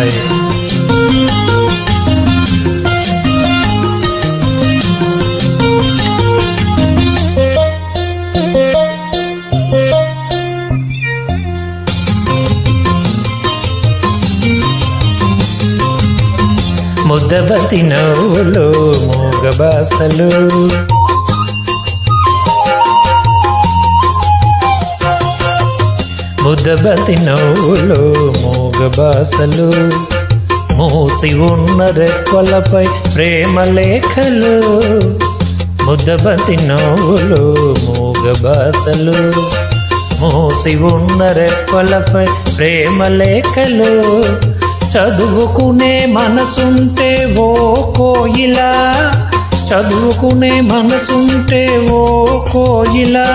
ఉంటాయి. ముద్దబతి నవ్వులు మూగ బాసలు, ముద్దబతి నవ్వులు మూగ బాసలు, మూసి ఉన్న రెక్కలపై ప్రేమ లేఖలు. ముద్దబతి నవ్వులు మూగ బాసలు, మూసి ఉన్న రెక్కలపై ప్రేమ లేఖలు. చదువుకునే మనసుంటే ఓ కోయిలా, చదువుకునే మనసుంటే ఓ కోయిలా,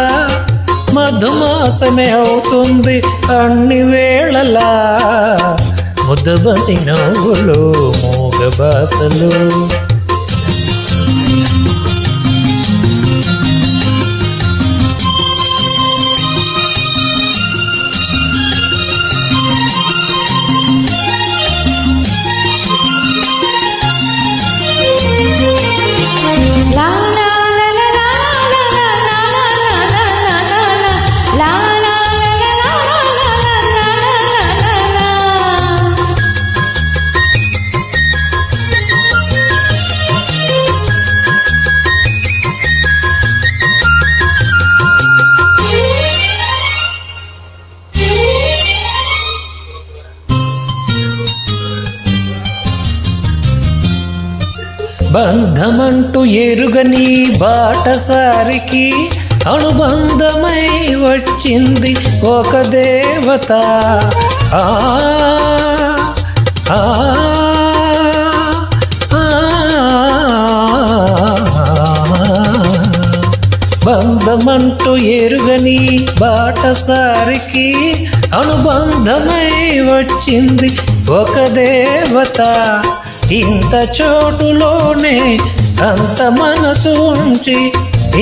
మధుమాసమే అవుతుంది అన్ని వేళలా. ముద్దబతి నవ్వులు మూగ బాసలు. బంధమంటూ ఎరుగని బాటసారికి అనుబంధమై వచ్చింది ఒక దేవత. ఆ ఆ బంధమంటూ ఎరుగని బాటసారికి అనుబంధమై వచ్చింది ఒక దేవత. ఇంత చోటులోనే అంత మనసు ఉంచి,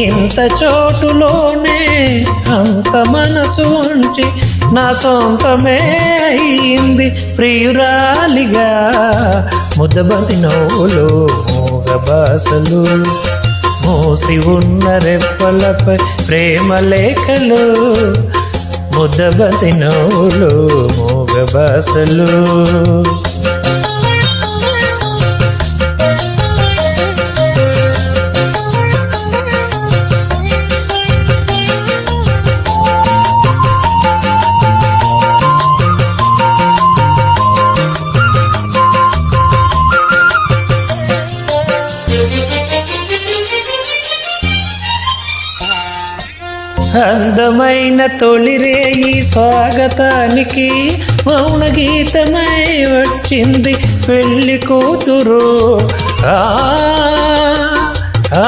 ఇంత చోటులోనే అంత మనసు ఉంచి, నా సొంతమే అయింది ప్రియురాలిగా. ముద్దబతి నవ్వులు మూగ బాసలు, మూసి ఉన్న రెప్పలపై ప్రేమ లేఖలు. ముద్దబతి నవ్వులు మూగ బాసలు. అందమైన తొలిరేయి స్వాగతానికి మౌన గీతమై వచ్చింది పెళ్లి కూతురు. ఆ ఆ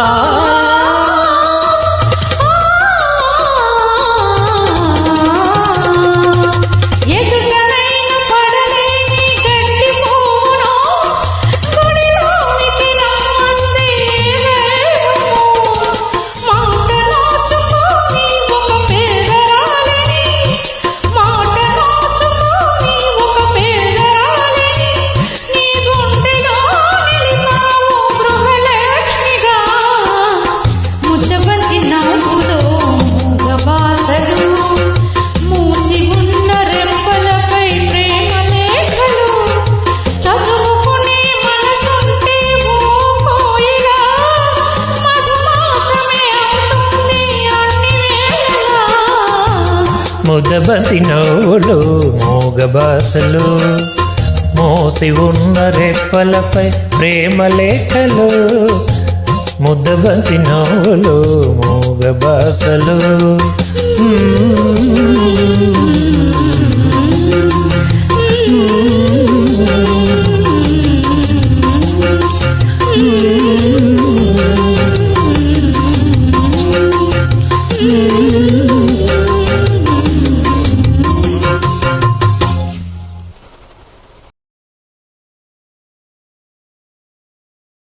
ముద్దబతి నవ్వులు మూగ బాసలు, మోసి ఉన్న రెప్పలపై ప్రేమ లేఖలు. ముద్దబతి నవ్వులు మూగ బాసలు.